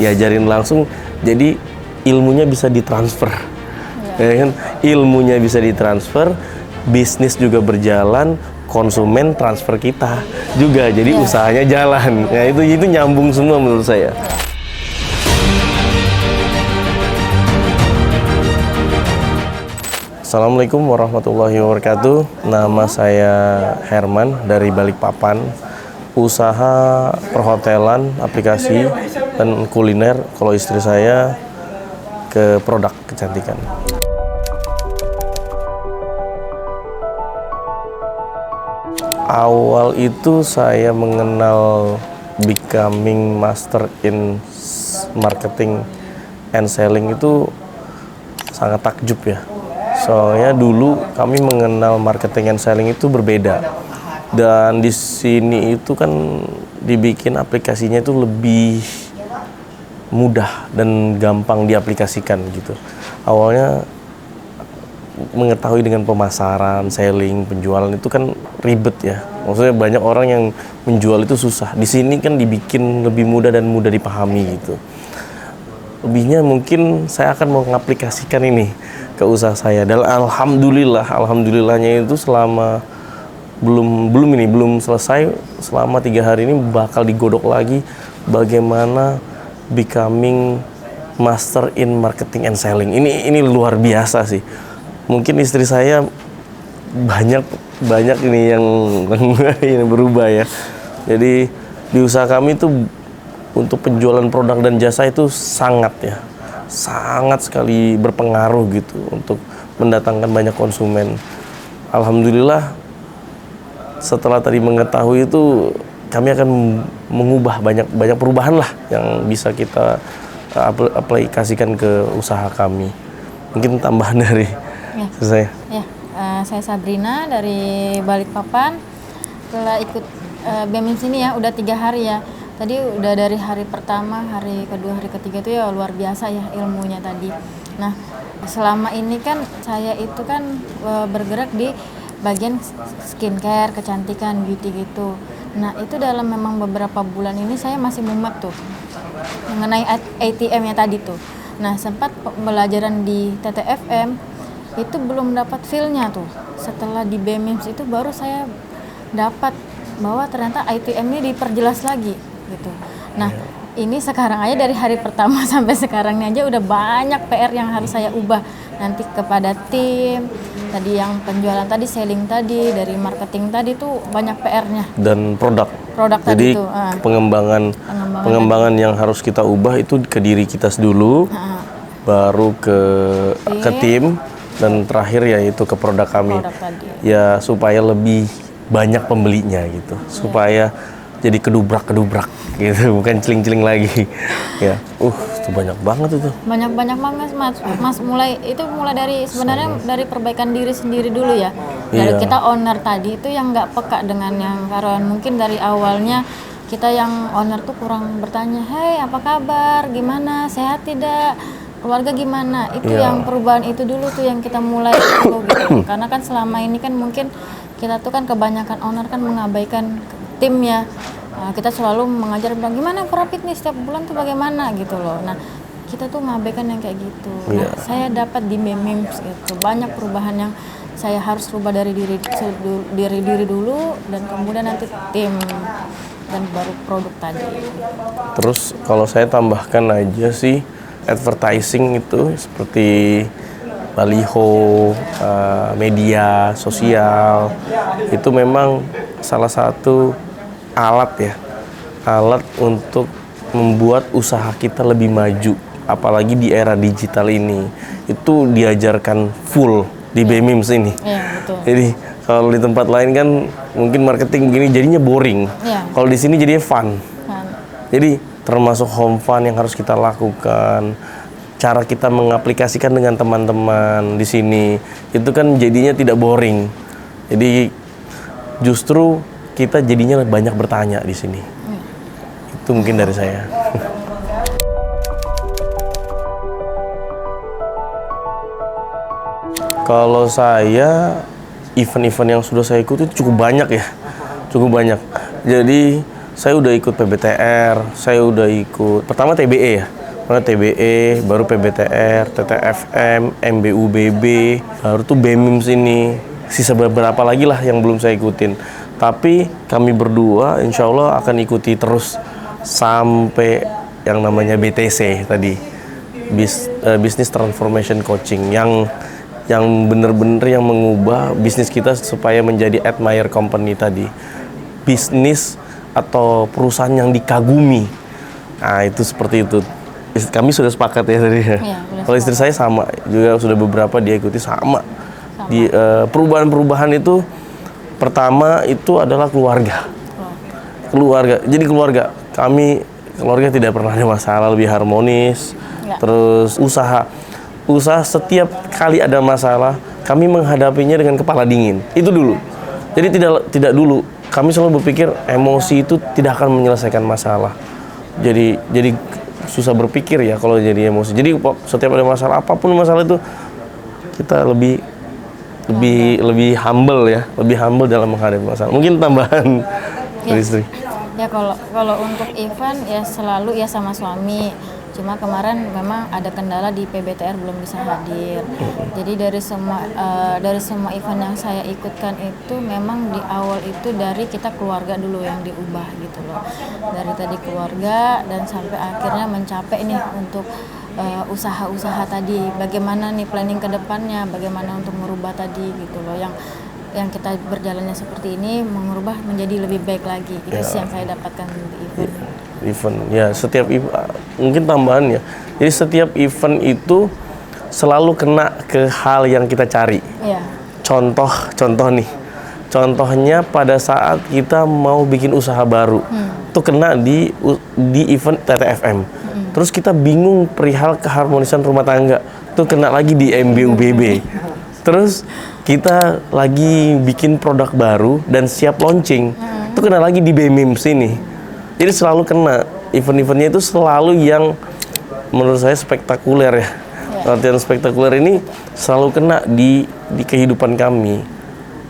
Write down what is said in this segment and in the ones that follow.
diajarin langsung, jadi ilmunya bisa ditransfer. Ya kan? Ilmunya bisa ditransfer, bisnis juga berjalan, konsumen transfer kita juga, jadi usahanya jalan. Ya itu nyambung semua menurut saya. Assalamualaikum warahmatullahi wabarakatuh. Nama saya Herman dari Balikpapan. Usaha perhotelan, aplikasi, dan kuliner. Kalau istri saya ke produk kecantikan. Awal itu saya mengenal becoming master in marketing and selling itu sangat takjub ya. Soalnya dulu kami mengenal marketing and selling itu berbeda. Dan di sini itu kan dibikin aplikasinya itu lebih mudah dan gampang diaplikasikan gitu. Awalnya mengetahui dengan pemasaran, selling, penjualan itu kan ribet ya. Maksudnya banyak orang yang menjual itu susah. Di sini kan dibikin lebih mudah dan mudah dipahami gitu. Lebihnya mungkin saya akan mengaplikasikan ini ke usaha saya. Dan alhamdulillahnya itu selama belum selesai, selama 3 hari ini bakal digodok lagi bagaimana becoming master in marketing and selling. Ini luar biasa sih. Mungkin istri saya banyak ini yang berubah ya. Jadi di usaha kami itu untuk penjualan produk dan jasa itu sangat sekali berpengaruh gitu untuk mendatangkan banyak konsumen. Alhamdulillah setelah tadi mengetahui itu kami akan mengubah banyak perubahan lah yang bisa kita aplikasikan ke usaha kami. Mungkin tambahan dari saya. Ya, saya Sabrina dari Balikpapan. Setelah ikut BEMIMS ini ya, udah 3 hari ya. Tadi udah dari hari pertama, hari kedua, hari ketiga itu ya luar biasa ya ilmunya tadi. Nah, selama ini kan saya itu kan bergerak di bagian skincare, kecantikan, beauty gitu. Nah, itu dalam memang beberapa bulan ini saya masih mumet tuh mengenai ATM-nya tadi tuh. Nah, sempat pembelajaran di TTFM itu belum dapat feel-nya tuh. Setelah di BEMIMS itu baru saya dapat bahwa ternyata ATM ini diperjelas lagi gitu. Nah, ini sekarang aja dari hari pertama sampai sekarang ini aja udah banyak PR yang harus saya ubah nanti kepada tim. Tadi yang penjualan tadi, selling tadi, dari marketing tadi tuh banyak PR-nya. Dan produk jadi tadi itu, pengembangan yang harus kita ubah itu ke diri kita dulu, baru ke tim, dan terakhir yaitu ke produk kami. Ya supaya lebih banyak pembelinya gitu, supaya jadi kedubrak gitu, bukan celing-celing lagi. Ya, itu banyak banget itu. Banyak banget mas. Mulai dari sebenarnya dari perbaikan diri sendiri dulu ya. Dari kita owner tadi itu yang nggak peka dengan yang karyawan. Mungkin dari awalnya kita yang owner tuh kurang bertanya, hey apa kabar, gimana, sehat tidak, keluarga gimana. Itu yang perubahan itu dulu tuh yang kita mulai dulu gitu. Karena kan selama ini kan mungkin kita tuh kan kebanyakan owner kan mengabaikan tim ya. Nah, kita selalu mengajar bilang gimana profit nih setiap bulan tuh bagaimana gitu loh. Nah, kita tuh mengabaikan yang kayak gitu. Nah, saya dapat di BEMIMS gitu. Banyak perubahan yang saya harus rubah dari diri dulu, dan kemudian nanti tim, dan baru produk tadi. Terus kalau saya tambahkan aja sih, advertising itu seperti baliho, media sosial, itu memang salah satu alat untuk membuat usaha kita lebih maju, apalagi di era digital ini. Itu diajarkan full di BEMIMS ini. Betul. Jadi kalau di tempat lain kan mungkin marketing gini jadinya boring. Kalau di sini jadinya fun. Jadi termasuk home fun yang harus kita lakukan. Cara kita mengaplikasikan dengan teman-teman di sini itu kan jadinya tidak boring. Jadi justru kita jadinya banyak bertanya di sini. Itu mungkin dari saya. Kalau saya, event-event yang sudah saya ikuti cukup banyak ya. Cukup banyak. Jadi saya udah ikut PBTR, saya udah ikut pertama TBE ya. TBE, baru PBTR, TTFM, MBUBB, baru tuh BEMIMS ini. Sisa beberapa lagi lah yang belum saya ikutin. Tapi kami berdua insya Allah akan ikuti terus sampai yang namanya BTC tadi, Business Transformation Coaching, yang bener-bener yang mengubah bisnis kita supaya menjadi admire company tadi. Bisnis atau perusahaan yang dikagumi. Nah, itu seperti itu. Kami sudah sepakat ya tadi. Ya, kalau istri saya sama, juga sudah beberapa dia ikuti sama. Di perubahan-perubahan itu pertama itu adalah keluarga. Jadi keluarga tidak pernah ada masalah, lebih harmonis. Ya. Terus usaha setiap kali ada masalah kami menghadapinya dengan kepala dingin. Itu dulu. Jadi tidak dulu kami selalu berpikir emosi itu tidak akan menyelesaikan masalah. Jadi susah berpikir ya kalau jadi emosi. Jadi setiap ada masalah, apapun masalah itu kita lebih humble ya, lebih humble dalam menghadapi masalah. Mungkin tambahan dari istri. Ya kalau untuk event ya selalu ya sama suami. Cuma kemarin memang ada kendala di PBTR belum bisa hadir. Jadi dari semua event yang saya ikutkan itu memang di awal itu dari kita keluarga dulu yang diubah gitu loh. Dari tadi keluarga dan sampai akhirnya mencapai nih untuk usaha-usaha tadi. Bagaimana nih planning ke depannya, bagaimana untuk merubah tadi gitu loh. Yang kita berjalannya seperti ini mengubah menjadi lebih baik lagi. Itu sih yang saya dapatkan di event. Ya, setiap mungkin tambahan ya. Jadi setiap event itu selalu kena ke hal yang kita cari. Ya. Contoh nih. Contohnya pada saat kita mau bikin usaha baru. Itu kena di event TTFM. Terus kita bingung perihal keharmonisan rumah tangga. Itu kena lagi di MBUBB. Terus kita lagi bikin produk baru dan siap launching. Itu kena lagi di BEMIMS ini. Jadi selalu kena, event-eventnya itu selalu yang menurut saya spektakuler ya. Latihan spektakuler ini selalu kena di kehidupan kami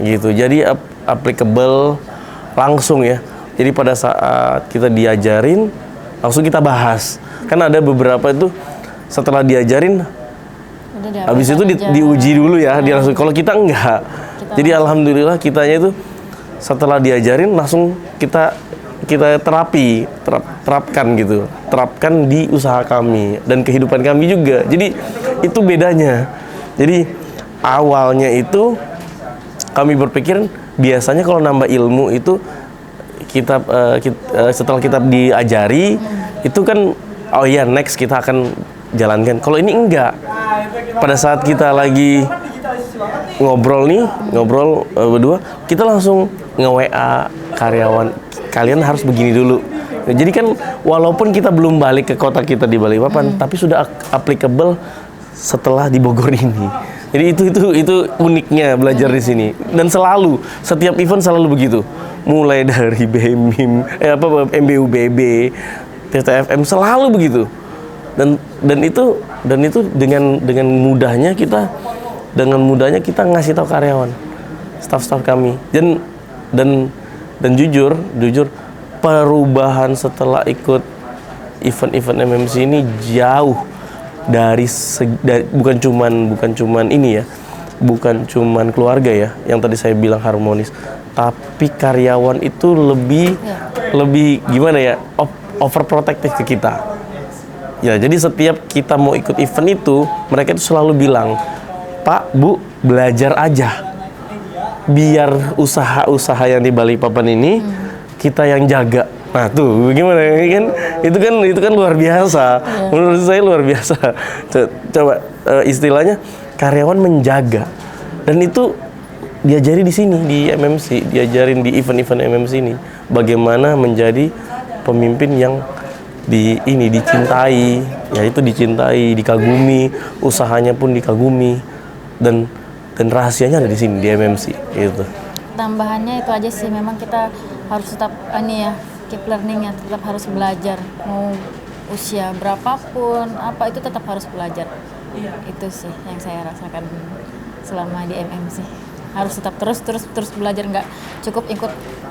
gitu. Jadi applicable langsung ya. Jadi pada saat kita diajarin langsung kita bahas. Kan ada beberapa itu setelah diajarin habis itu diuji dulu ya, dia langsung. Kalau kita enggak. Jadi alhamdulillah kitanya itu setelah diajarin langsung kita terapkan gitu. Terapkan di usaha kami dan kehidupan kami juga. Jadi itu bedanya. Jadi awalnya itu kami berpikir biasanya kalau nambah ilmu itu setelah kita diajari itu kan oh iya next kita akan jalankan. Kalau ini enggak. Pada saat kita lagi ngobrol berdua, kita langsung nge-WA karyawan, kalian harus begini dulu. Jadi kan walaupun kita belum balik ke kota kita di Balikpapan, tapi sudah applicable setelah di Bogor ini. Jadi itu uniknya belajar di sini. Dan selalu setiap event selalu begitu. Mulai dari BEMIM, MBUBB, TTFM selalu begitu. Dan itu dengan mudahnya kita ngasih tahu karyawan, staf-staf kami. Dan jujur perubahan setelah ikut event-event MMC ini jauh dari bukan cuman ini ya, bukan cuman keluarga ya yang tadi saya bilang harmonis, tapi karyawan itu lebih gimana ya, overprotective ke kita. Ya, jadi setiap kita mau ikut event itu, mereka itu selalu bilang, Pak, Bu, belajar aja. Biar usaha-usaha yang di Balikpapan ini, kita yang jaga. Nah tuh, gimana? Itu kan luar biasa. Menurut saya luar biasa. Coba istilahnya, karyawan menjaga. Dan itu diajari di sini, di MMC. Diajarin di event-event MMC ini. Bagaimana menjadi pemimpin yang dicintai, yaitu dicintai, dikagumi, usahanya pun dikagumi, dan rahasianya ada di sini di MMC gitu. Tambahannya itu aja sih, memang kita harus tetap keep learning ya, tetap harus belajar. Mau usia berapapun, itu tetap harus belajar. Itu sih yang saya rasakan selama di MMC. harus tetap terus belajar, nggak cukup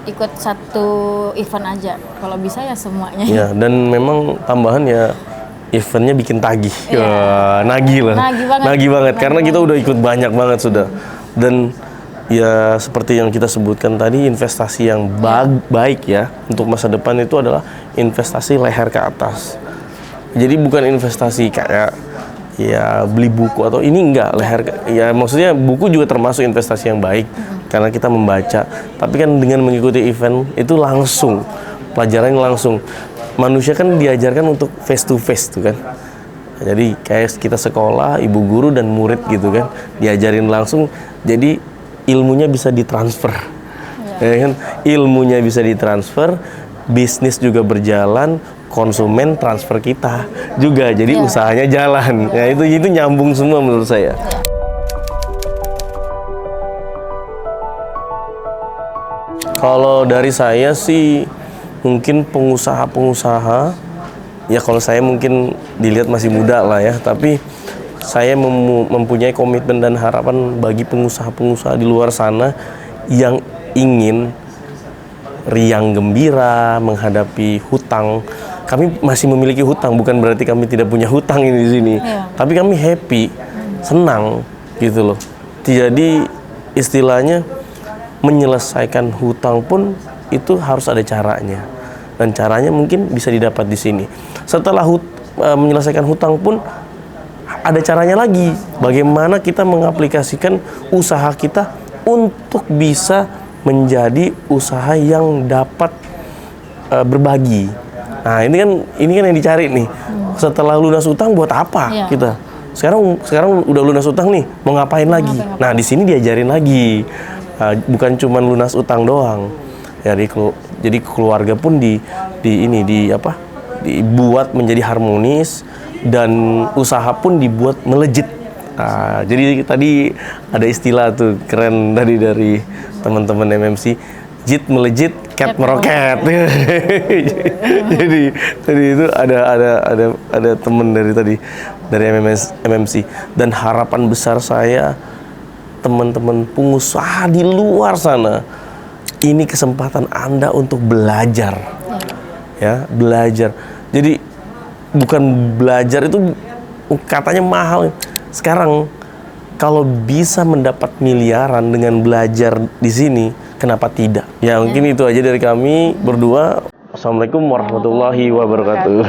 ikut satu event aja. Kalau bisa ya semuanya. Ya, dan memang tambahan ya eventnya bikin tagih. Iya. Wah, nagih lah. Nagih banget. Karena kita udah ikut banyak banget sudah. Dan ya seperti yang kita sebutkan tadi, investasi yang baik ya untuk masa depan itu adalah investasi leher ke atas. Jadi bukan investasi kayak ya beli buku atau ini, enggak, ya maksudnya buku juga termasuk investasi yang baik karena kita membaca, tapi kan dengan mengikuti event itu langsung pelajaran langsung. Manusia kan diajarkan untuk face to face tuh kan. Jadi kayak kita sekolah, ibu guru dan murid gitu kan, diajarin langsung, jadi ilmunya bisa ditransfer. Ya kan? Ilmunya bisa ditransfer, bisnis juga berjalan, konsumen transfer kita juga, jadi usahanya jalan. Ya itu nyambung semua menurut saya. Kalau dari saya sih mungkin pengusaha-pengusaha, ya kalau saya mungkin dilihat masih muda lah ya, tapi saya mempunyai komitmen dan harapan bagi pengusaha-pengusaha di luar sana yang ingin riang gembira menghadapi hutang. Kami masih memiliki hutang, bukan berarti kami tidak punya hutang ini di sini. Tapi kami happy, senang gitu loh. Jadi istilahnya menyelesaikan hutang pun itu harus ada caranya. Dan caranya mungkin bisa didapat di sini. Setelah menyelesaikan hutang pun ada caranya lagi. Bagaimana kita mengaplikasikan usaha kita untuk bisa menjadi usaha yang dapat berbagi. Nah, ini kan yang dicari nih. Setelah lunas utang buat apa kita? Sekarang udah lunas utang nih, mau ngapain lagi? Nah, di sini diajarin lagi. Bukan cuma lunas utang doang. Jadi keluarga pun dibuat menjadi harmonis dan usaha pun dibuat melejit. Jadi tadi ada istilah tuh keren tadi dari teman-teman MMC, jit melejit, cat meroket. Jadi tadi itu ada teman dari MMC, dan harapan besar saya teman-teman pengusaha di luar sana, ini kesempatan Anda untuk belajar. Ya, belajar. Jadi bukan belajar itu katanya mahal. Sekarang kalau bisa mendapat miliaran dengan belajar di sini, kenapa tidak? Ya mungkin itu aja dari kami berdua. Assalamualaikum warahmatullahi wabarakatuh.